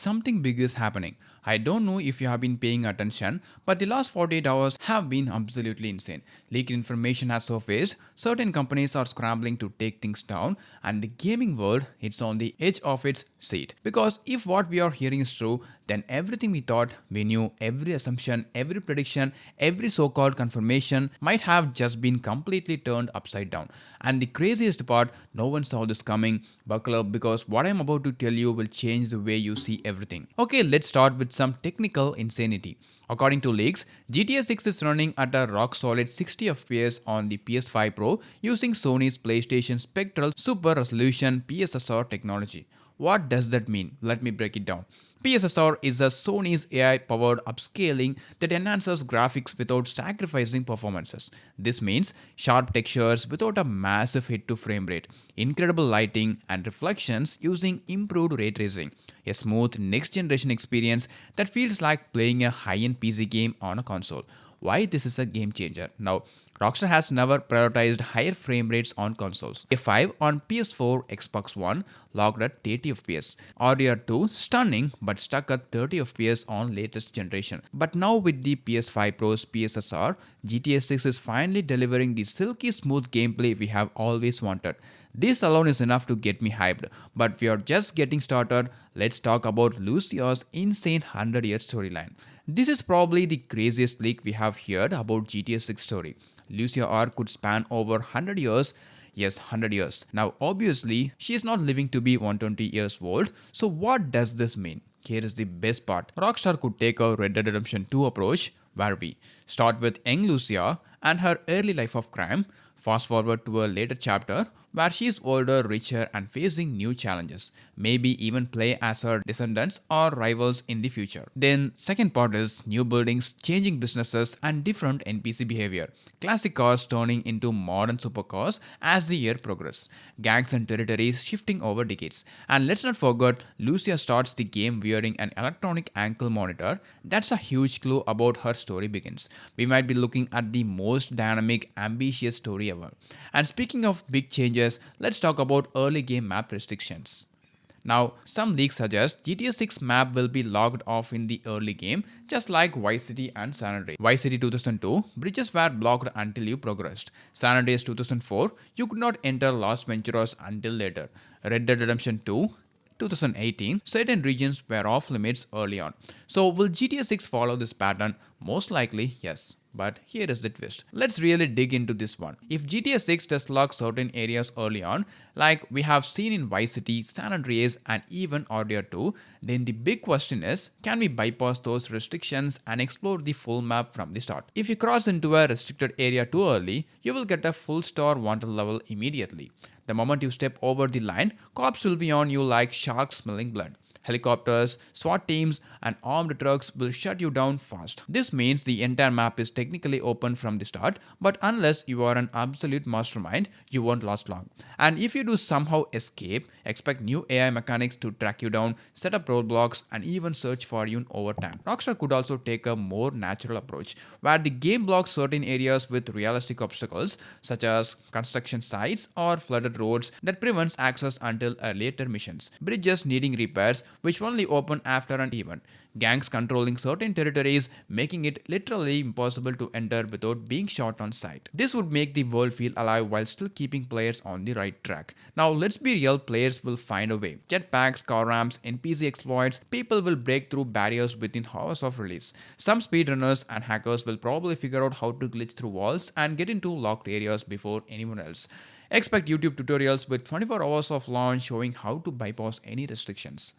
something big is happening. I don't know if you have been paying attention, but the last 48 hours have been absolutely insane. Leaked information has surfaced, certain companies are scrambling to take things down, and the gaming world is on the edge of its seat. Because if what we are hearing is true, then everything we thought we knew, every assumption, every prediction, every so called confirmation might have just been completely turned upside down. And the craziest part, no one saw this coming. Buckle up because what I'm about to tell you will change the way you see everything. Okay, let's start with some technical insanity. According to leaks, GTA 6 is running at a rock solid 60 FPS on the PS5 Pro using Sony's PlayStation Spectral Super Resolution PSSR technology. What does that mean? Let me break it down. PSSR is a Sony's AI-powered upscaling that enhances graphics without sacrificing performances. This means sharp textures without a massive hit to frame rate, incredible lighting and reflections using improved ray tracing, a smooth next-generation experience that feels like playing a high-end PC game on a console. Why this is a game changer? Now, Rockstar has never prioritized higher frame rates on consoles. A5 on PS4, Xbox One logged at 30 FPS. RDR2 stunning but stuck at 30 FPS on latest generation. But now with the PS5 Pro's PSSR, GTA 6 is finally delivering the silky smooth gameplay we have always wanted. This alone is enough to get me hyped, but we are just getting started. Let's talk about Lucia's insane 100-year storyline. This is probably the craziest leak we have heard about GTA 6 story. Lucia arc could span over 100 years. Yes, 100 years. Now, obviously, she is not living to be 120 years old. So what does this mean? Here is the best part. Rockstar could take a Red Dead Redemption 2 approach where we start with young Lucia and her early life of crime, fast forward to a later chapter where she is older, richer, and facing new challenges. Maybe even play as her descendants or rivals in the future. Then, second part is new buildings, changing businesses, and different NPC behavior. Classic cars turning into modern supercars as the year progresses. Gangs and territories shifting over decades. And let's not forget, Lucia starts the game wearing an electronic ankle monitor. That's a huge clue about her story begins. We might be looking at the most dynamic, ambitious story ever. And speaking of big changes, let's talk about early game map restrictions. Now, some leaks suggest GTA 6 map will be logged off in the early game, just like Vice City and San Andreas. Vice City 2002, bridges were blocked until you progressed. San Andreas 2004, you could not enter Los Venturas until later. Red Dead Redemption 2, 2018, certain regions were off limits early on. So, will GTA 6 follow this pattern? Most likely, yes. But here is the twist. Let's really dig into this one. If GTA 6 does lock certain areas early on, like we have seen in Vice City, San Andreas, and even RDR2, then the big question is, can we bypass those restrictions and explore the full map from the start? If you cross into a restricted area too early, you will get a full star wanted level immediately. The moment you step over the line, cops will be on you like sharks smelling blood. Helicopters, SWAT teams, and armed trucks will shut you down fast. This means the entire map is technically open from the start, but unless you are an absolute mastermind, you won't last long. And if you do somehow escape, expect new AI mechanics to track you down, set up roadblocks, and even search for you over time. Rockstar could also take a more natural approach, where the game blocks certain areas with realistic obstacles, such as construction sites or flooded roads that prevents access until later missions. Bridges needing repairs, which only open after an event. Gangs controlling certain territories, making it literally impossible to enter without being shot on sight. This would make the world feel alive while still keeping players on the right track. Now, let's be real, players will find a way. Jetpacks, car ramps, NPC exploits, people will break through barriers within hours of release. Some speedrunners and hackers will probably figure out how to glitch through walls and get into locked areas before anyone else. Expect YouTube tutorials with 24 hours of launch showing how to bypass any restrictions.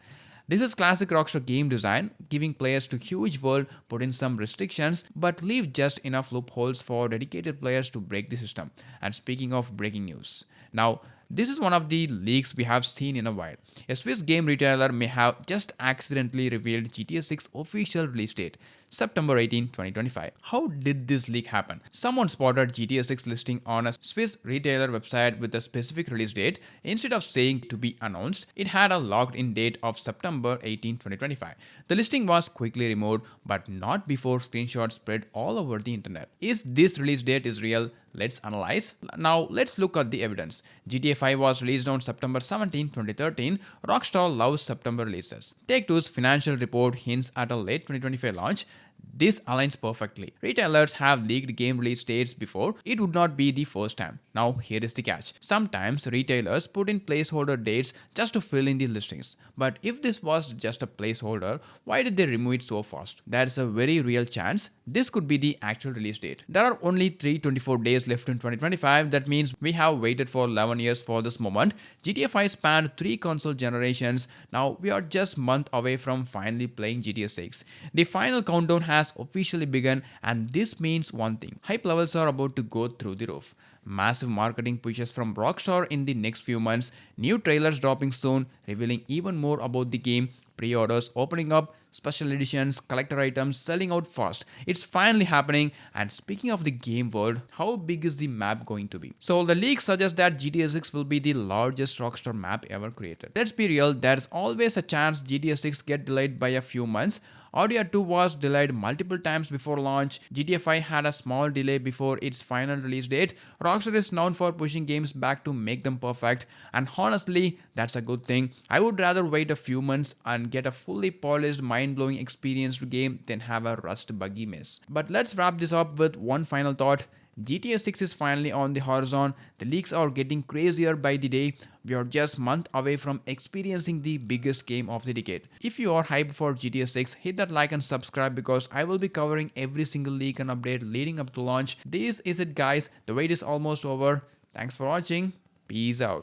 This is classic Rockstar game design, giving players to huge world, put in some restrictions, but leave just enough loopholes for dedicated players to break the system. And speaking of breaking news, now this is one of the leaks we have seen in a while. A Swiss game retailer may have just accidentally revealed GTA 6 official release date, September 18, 2025. How did this leak happen? Someone spotted GTA 6 listing on a Swiss retailer website with a specific release date. Instead of saying to be announced, it had a logged in date of September 18, 2025. The listing was quickly removed, but not before screenshots spread all over the internet. Is this release date is real? Let's analyze. Now let's look at the evidence. GTA 5 was released on September 17, 2013. Rockstar loves September releases. Take-Two's financial report hints at a late 2025 launch. This aligns perfectly. Retailers have leaked game release dates before. It would not be the first time. Now, here is the catch. Sometimes retailers put in placeholder dates just to fill in the listings. But if this was just a placeholder, why did they remove it so fast? There is a very real chance this could be the actual release date. There are only 324 days left in 2025. That means we have waited for 11 years for this moment. GTA 5 spanned 3 console generations. Now we are just a month away from finally playing GTA 6. The final countdown has officially begun, and this means one thing. Hype levels are about to go through the roof. Massive marketing pushes from Rockstar in the next few months, new trailers dropping soon, revealing even more about the game, pre-orders opening up, special editions, collector items selling out fast. It's finally happening. And speaking of the game world, how big is the map going to be? So the leaks suggest that GTA 6 will be the largest Rockstar map ever created. Let's be real, there's always a chance GTA 6 get delayed by a few months. Audio 2 was delayed multiple times before launch. GTA 5 had a small delay before its final release date. Rockstar is known for pushing games back to make them perfect, and honestly, that's a good thing. I would rather wait a few months and get a fully polished, mind-blowing experienced game than have a rust buggy mess. But let's wrap this up with one final thought. GTA 6 is finally on the horizon. The leaks are getting crazier by the day. We are just a month away from experiencing the biggest game of the decade. If you are hyped for GTA 6, hit that like and subscribe because I will be covering every single leak and update leading up to launch. This is it guys, the wait is almost over. Thanks for watching. Peace out.